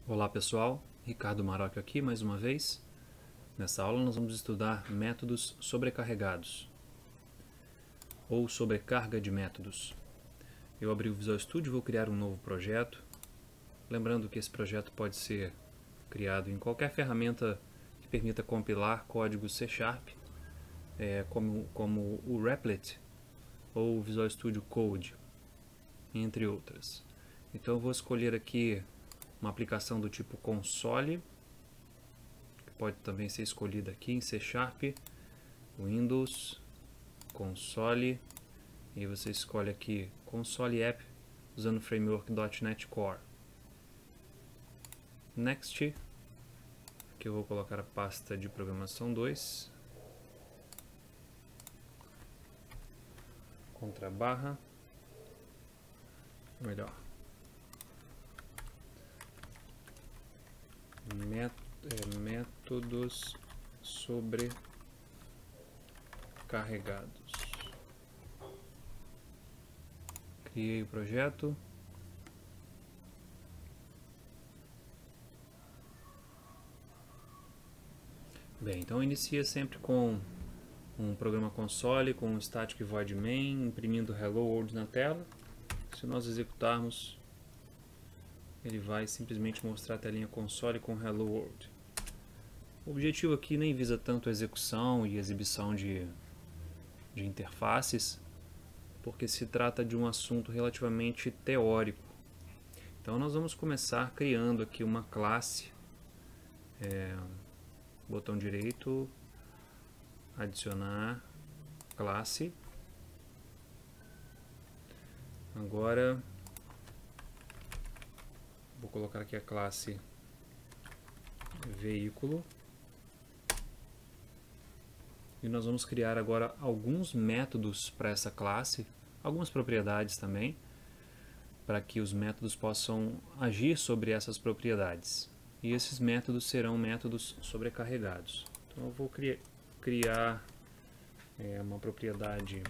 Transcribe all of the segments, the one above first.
Olá pessoal, Ricardo Maroc aqui mais uma vez. Nessa aula nós vamos estudar métodos sobrecarregados ou sobrecarga de métodos. Eu abri o Visual Studio e vou criar um novo projeto. Lembrando que esse projeto pode ser criado em qualquer ferramenta que permita compilar códigos C#, como o Replit ou o Visual Studio Code, entre outras. Então eu vou escolher aqui uma aplicação do tipo console, que pode também ser escolhida aqui em C#, Windows, console, e você escolhe aqui console app usando o framework .NET Core. Next, aqui eu vou colocar a pasta de programação 2, /, melhor, métodos sobrecarregados. Criei o projeto. Bem, então inicia sempre com um programa console com um static void main, imprimindo hello world na tela. Se nós executarmos, ele vai simplesmente mostrar a telinha console com hello world. O objetivo aqui nem visa tanto a execução e exibição de interfaces, porque se trata de um assunto relativamente teórico. Então nós vamos começar criando aqui uma classe, botão direito, adicionar classe. Agora vou colocar aqui a classe veículo. E nós vamos criar agora alguns métodos para essa classe, algumas propriedades também, para que os métodos possam agir sobre essas propriedades. E esses métodos serão métodos sobrecarregados. Então eu vou criar uma propriedade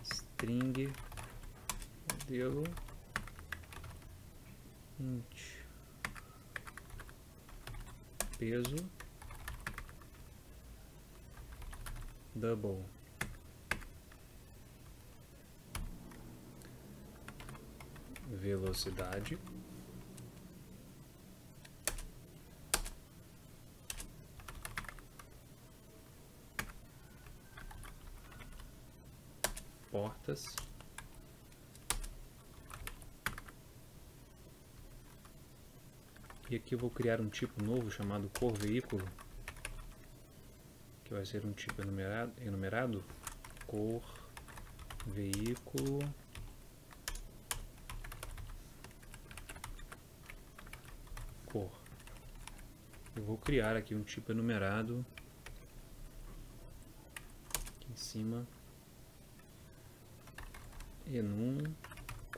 string modelo int peso double velocidade portas e aqui eu vou criar um tipo novo chamado cor veículo, que vai ser um tipo enumerado cor veículo cor. Eu vou criar aqui um tipo enumerado aqui em cima, enum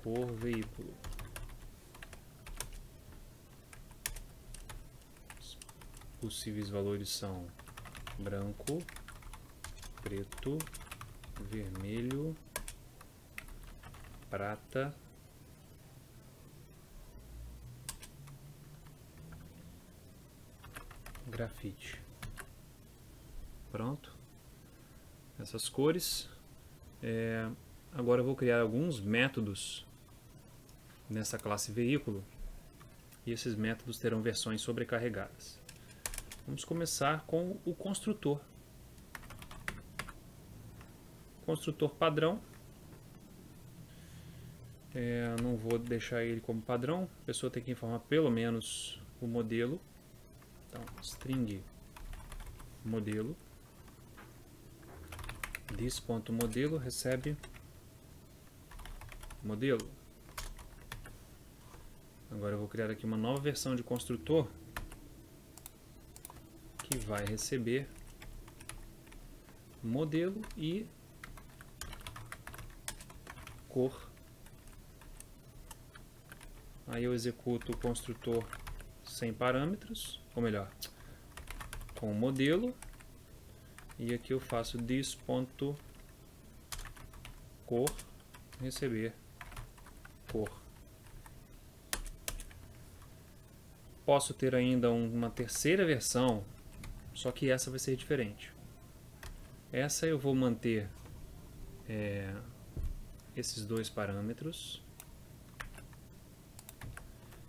cor veículo. Os possíveis valores são branco, preto, vermelho, prata, grafite. Pronto. Essas cores. Agora eu vou criar alguns métodos nessa classe veículo e esses métodos terão versões sobrecarregadas. Vamos começar com o construtor. Construtor padrão. Não vou deixar ele como padrão, a pessoa tem que informar pelo menos o modelo. Então, string modelo, this.modelo recebe modelo. Agora eu vou criar aqui uma nova versão de construtor que vai receber modelo e cor. Aí eu executo o construtor sem parâmetros, ou melhor, com o modelo, e aqui eu faço this.cor receber cor. posso ter ainda uma terceira versão, só que essa vai ser diferente. Essa eu vou manter esses dois parâmetros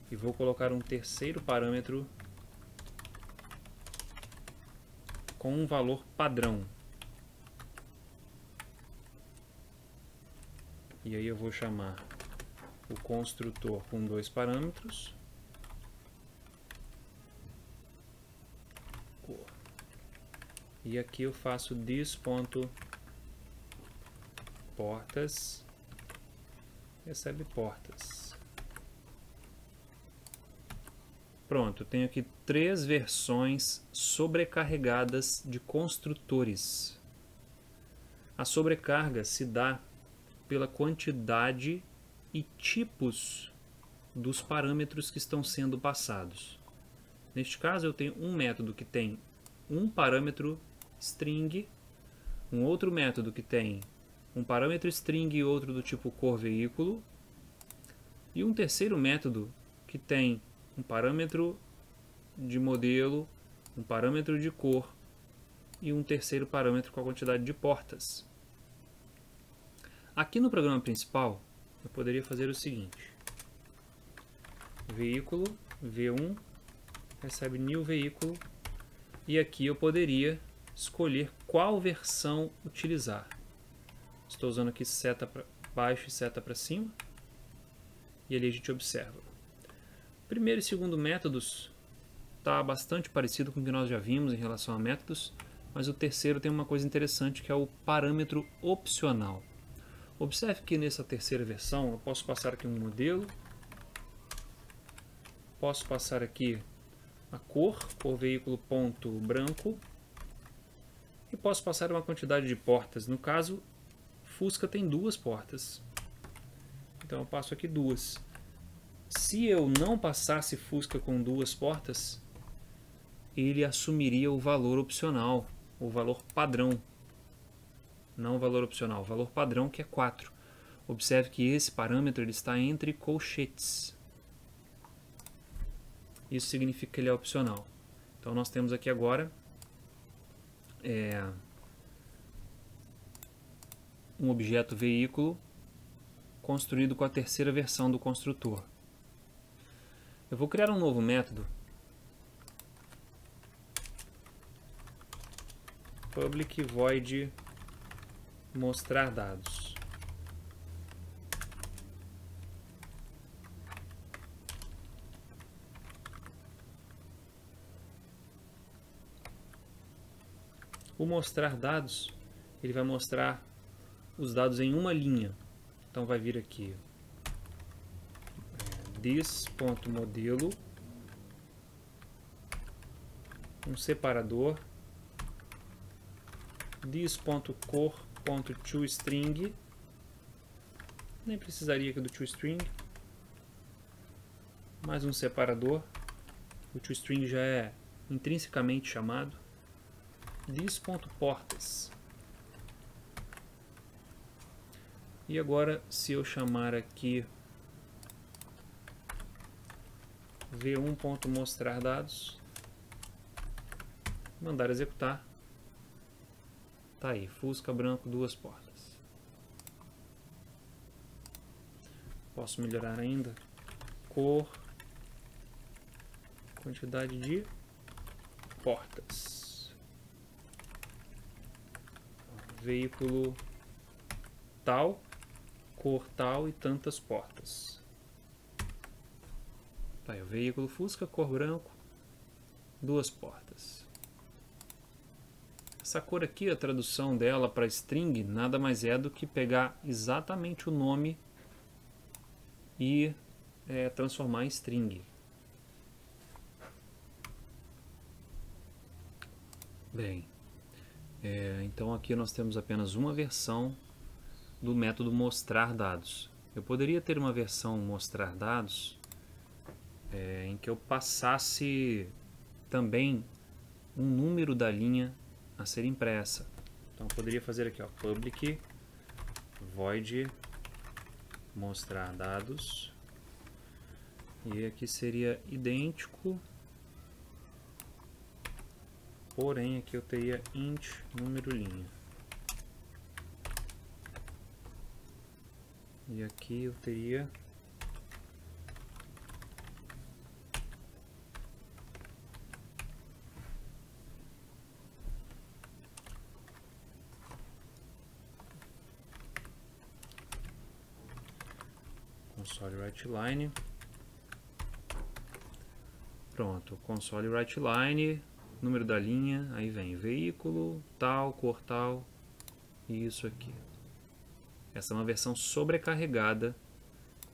e vou colocar um terceiro parâmetro com um valor padrão. E aí eu vou chamar o construtor com dois parâmetros. E aqui eu faço this.portas recebe portas. Pronto, eu tenho aqui 3 versões sobrecarregadas de construtores. A sobrecarga se dá pela quantidade e tipos dos parâmetros que estão sendo passados. Neste caso, eu tenho um método que tem um parâmetro string, um outro método que tem um parâmetro string e outro do tipo cor veículo, e um terceiro método que tem um parâmetro de modelo, um parâmetro de cor e um terceiro parâmetro com a quantidade de portas. Aqui no programa principal, eu poderia fazer o seguinte: veículo V1 recebe new veículo, e aqui eu poderia escolher qual versão utilizar. Estou usando aqui seta para baixo e seta para cima, e ali a gente observa. Primeiro e segundo métodos está bastante parecido com o que nós já vimos em relação a métodos, mas o terceiro tem uma coisa interessante, que é o parâmetro opcional. Observe que nessa terceira versão eu posso passar aqui um modelo, posso passar aqui a cor veículo ponto branco, e posso passar uma quantidade de portas. No caso, Fusca tem 2 portas, então eu passo aqui 2. Se eu não passasse Fusca com 2 portas, ele assumiria o valor opcional, o valor padrão. Não o valor opcional, o valor padrão, que é 4. Observe que esse parâmetro ele está entre colchetes. Isso significa que ele é opcional. Então nós temos aqui agora um objeto veículo construído com a terceira versão do construtor. Eu vou criar um novo método, public void mostrar dados. O mostrar dados, ele vai mostrar os dados em uma linha. Então vai vir aqui this.modelo, um separador, this.cor.toString, nem precisaria aqui do toString, mais um separador, o toString já é intrinsecamente chamado, this.portas. E agora, se eu chamar aqui v1.mostrar dados, mandar executar, tá aí, Fusca branco, 2 portas. Posso melhorar ainda? Cor, quantidade de portas. Veículo tal, cor tal e tantas portas. Tá aí, o veículo Fusca, cor branco, 2 portas. Essa cor aqui, a tradução dela para string, nada mais é do que pegar exatamente o nome e transformar em string. Bem, então aqui nós temos apenas uma versão do método mostrar dados. Eu poderia ter uma versão mostrar dados em que eu passasse também um número da linha a ser impressa. Então eu poderia fazer aqui, ó, public void mostrar dados, e aqui seria idêntico Porém, aqui eu teria int número linha. E aqui eu teria console writeLine. Pronto, console writeLine, número da linha, aí vem veículo, tal, cor tal, e isso aqui. Essa é uma versão sobrecarregada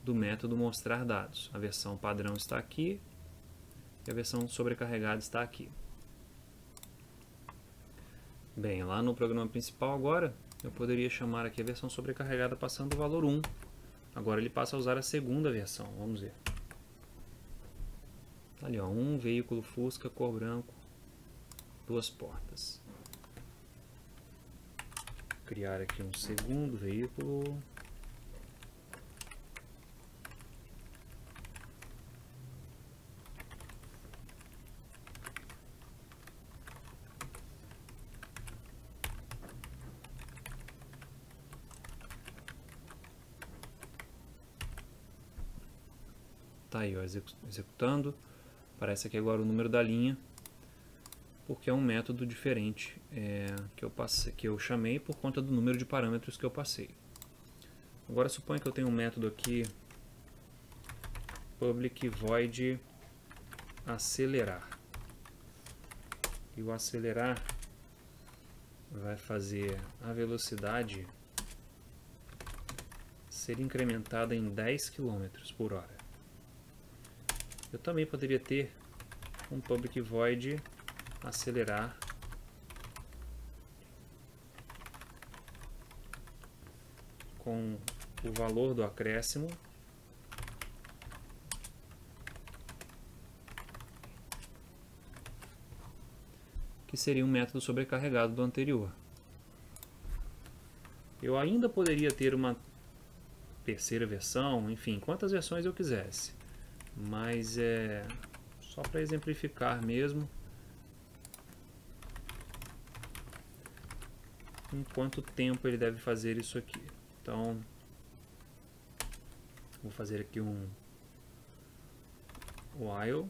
do método mostrar dados. A versão padrão está aqui e a versão sobrecarregada está aqui. Bem, lá no programa principal agora, eu poderia chamar aqui a versão sobrecarregada passando o valor 1. Agora ele passa a usar a segunda versão, vamos ver. Ali, ó, 1 veículo Fusca, cor branco, 2 portas. Criar aqui um segundo veículo. Tá aí, ó, executando. Aparece aqui agora o número da linha, porque é um método diferente que eu chamei por conta do número de parâmetros que eu passei. Agora suponha que eu tenho um método aqui, public void acelerar. E o acelerar vai fazer a velocidade ser incrementada em 10 km por hora. Eu também poderia ter um public void acelerar com o valor do acréscimo que seria um método sobrecarregado do anterior. Eu ainda poderia ter uma terceira versão, enfim, quantas versões eu quisesse, mas é só para exemplificar mesmo em quanto tempo ele deve fazer isso aqui. Então, vou fazer aqui um while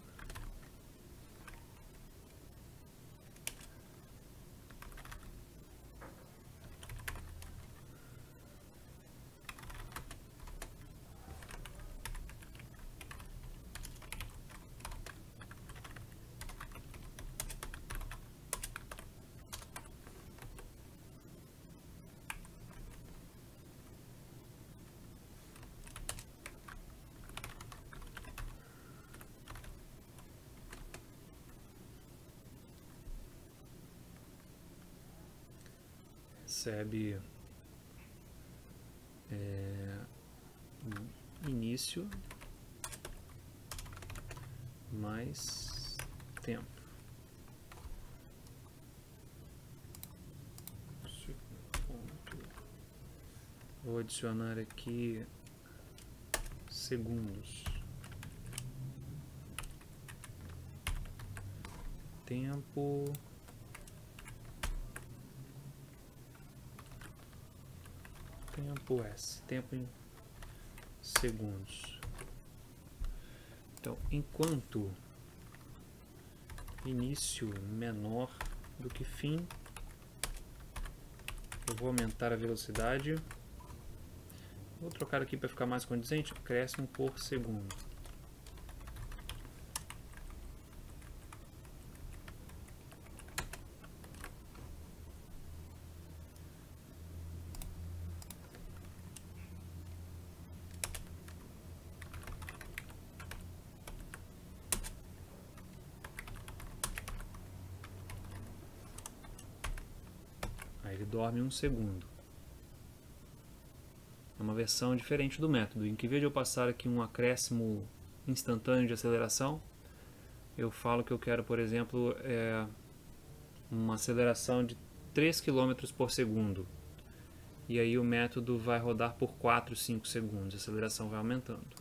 recebe início mais tempo. Vou adicionar aqui segundos. Tempo. Tempo S. Tempo em segundos. Então, enquanto início menor do que fim, eu vou aumentar a velocidade. Vou trocar aqui para ficar mais condizente, acréscimo por segundo. Aí ele dorme um segundo. É uma versão diferente do método, em que, em vez de eu passar aqui um acréscimo instantâneo de aceleração, eu falo que eu quero, por exemplo, uma aceleração de 3 km por segundo. E aí o método vai rodar por 4, 5 segundos, a aceleração vai aumentando.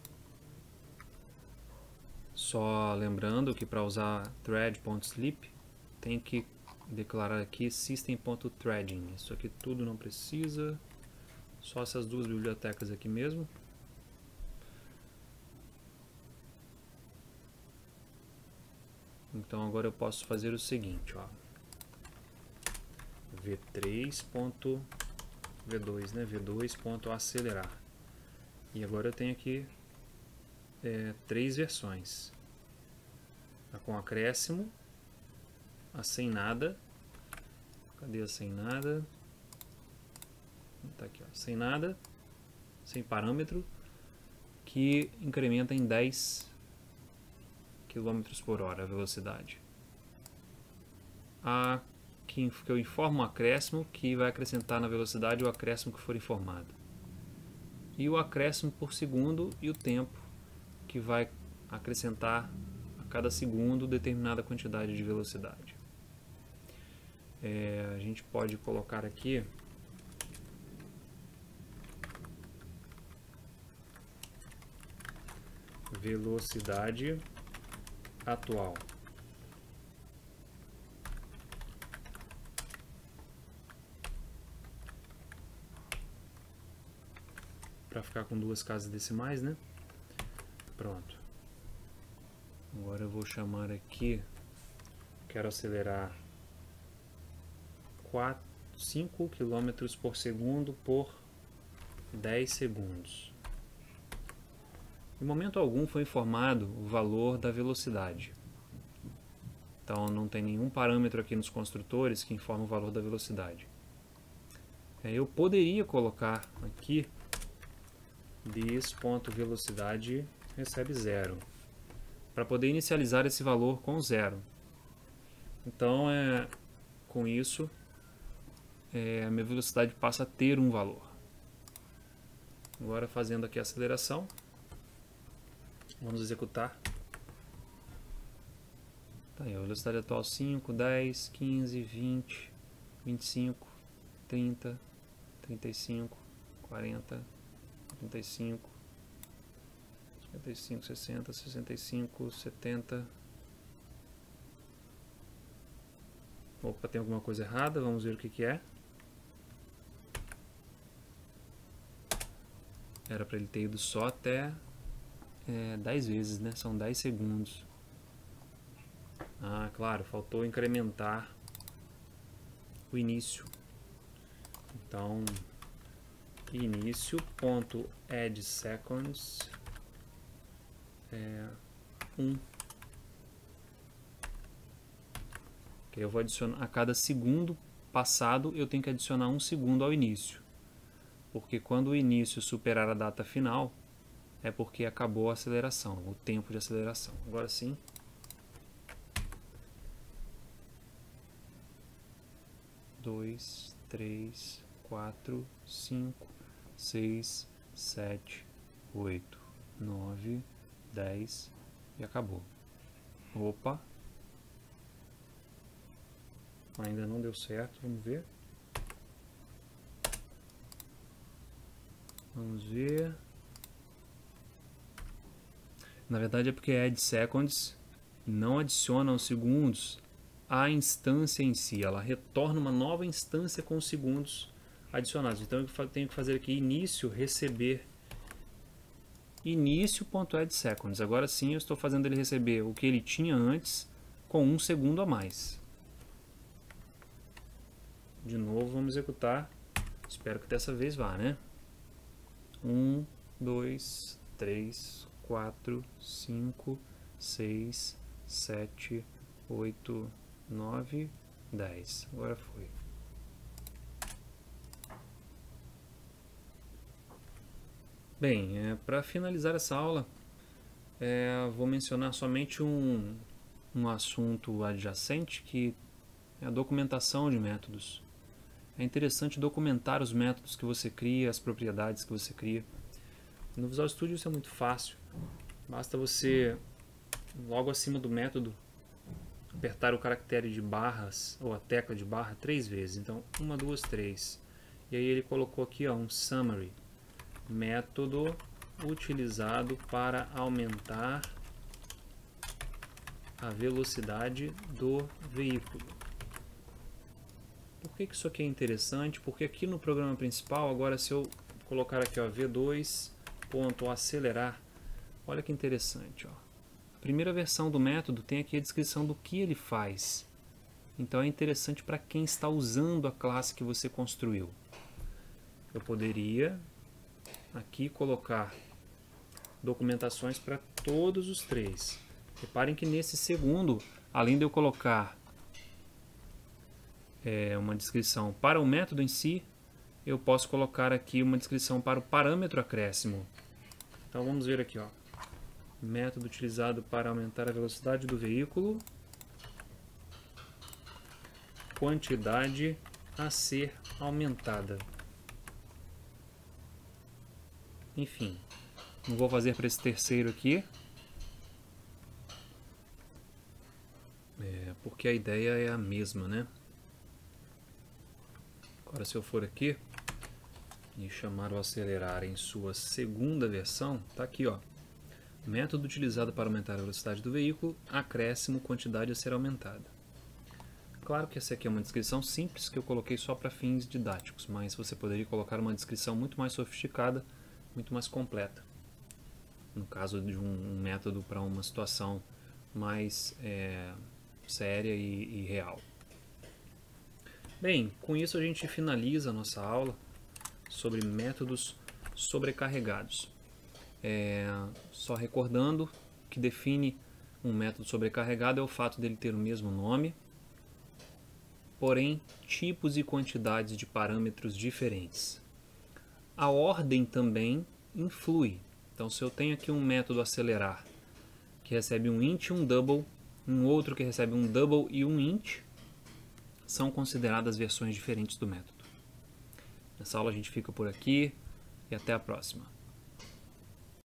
Só lembrando que para usar thread.sleep tem que declarar aqui system.threading. Isso aqui tudo não precisa, só essas duas bibliotecas aqui mesmo. Então agora eu posso fazer o seguinte, ó. v3.v2, né? v2.acelerar. E agora eu tenho aqui três versões. A com acréscimo, a sem nada. Cadê a sem nada? Tá aqui, ó. Sem nada, sem parâmetro, que incrementa em 10 km por hora a velocidade. A que eu informo o acréscimo, que vai acrescentar na velocidade o acréscimo que for informado. E o acréscimo por segundo e o tempo, que vai acrescentar a cada segundo determinada quantidade de velocidade. A gente pode colocar aqui velocidade atual. Para ficar com duas casas decimais, né? Pronto. Agora eu vou chamar aqui, quero acelerar 5 km por segundo por 10 segundos. Em momento algum foi informado o valor da velocidade. Então não tem nenhum parâmetro aqui nos construtores que informa o valor da velocidade. Eu poderia colocar aqui this.velocidade recebe 0, para poder inicializar esse valor com 0. Então com isso a minha velocidade passa a ter um valor. Agora fazendo aqui a aceleração, vamos executar. Tá aí, a velocidade atual 5, 10, 15, 20, 25, 30, 35, 40, 35, 55, 60, 65, 70. Opa, tem alguma coisa errada, vamos ver o que é. Era para ele ter ido só até 10 vezes, né? São 10 segundos. Ah, claro, faltou incrementar o início. Então, início.addSeconds 1. Que eu vou adicionar a cada segundo passado, eu tenho que adicionar 1 segundo ao início. Porque quando o início superar a data final, é porque acabou a aceleração, o tempo de aceleração. Agora sim. Dois, 3, 4, 5, 6, 7, 8, 9, 10 e acabou. Opa! Ainda não deu certo, vamos ver. Vamos ver. Na verdade é porque addSeconds não adiciona os segundos à instância em si. Ela retorna uma nova instância com os segundos adicionados. Então eu tenho que fazer aqui início, receber início.addSeconds. Agora sim eu estou fazendo ele receber o que ele tinha antes com 1 segundo a mais. De novo vamos executar. Espero que dessa vez vá, né? 1, 2, 3, 4, 5, 6, 7, 8, 9, 10. Agora foi. Bem, para finalizar essa aula, vou mencionar somente um assunto adjacente, que é a documentação de métodos. É interessante documentar os métodos que você cria, as propriedades que você cria. No Visual Studio isso é muito fácil. Basta você, logo acima do método, apertar o caractere de barras, ou a tecla de barra, 3 vezes. Então, 1, 2, 3. E aí ele colocou aqui um summary. Método utilizado para aumentar a velocidade do veículo. Por que isso aqui é interessante? Porque aqui no programa principal, agora se eu colocar aqui, ó, v2.acelerar, olha que interessante, ó. A primeira versão do método tem aqui a descrição do que ele faz. Então é interessante para quem está usando a classe que você construiu. Eu poderia aqui colocar documentações para todos os três. Reparem que nesse segundo, além de eu colocar uma descrição para o método em si, eu posso colocar aqui uma descrição para o parâmetro acréscimo. Então vamos ver aqui, ó. Método utilizado para aumentar a velocidade do veículo, quantidade a ser aumentada. Enfim, não vou fazer para esse terceiro aqui, porque a ideia é a mesma, né? Agora se eu for aqui e chamar o acelerar em sua segunda versão, tá aqui, ó. Método utilizado para aumentar a velocidade do veículo, acréscimo, quantidade a ser aumentada. Claro que essa aqui é uma descrição simples que eu coloquei só para fins didáticos, mas você poderia colocar uma descrição muito mais sofisticada, muito mais completa. No caso de um método para uma situação mais séria e real. Bem, com isso a gente finaliza a nossa aula sobre métodos sobrecarregados. Só recordando que define um método sobrecarregado é o fato dele ter o mesmo nome, porém tipos e quantidades de parâmetros diferentes. A ordem também influi. Então se eu tenho aqui um método acelerar que recebe um int e um double, um outro que recebe um double e um int, são consideradas versões diferentes do método. Nessa aula a gente fica por aqui e até a próxima.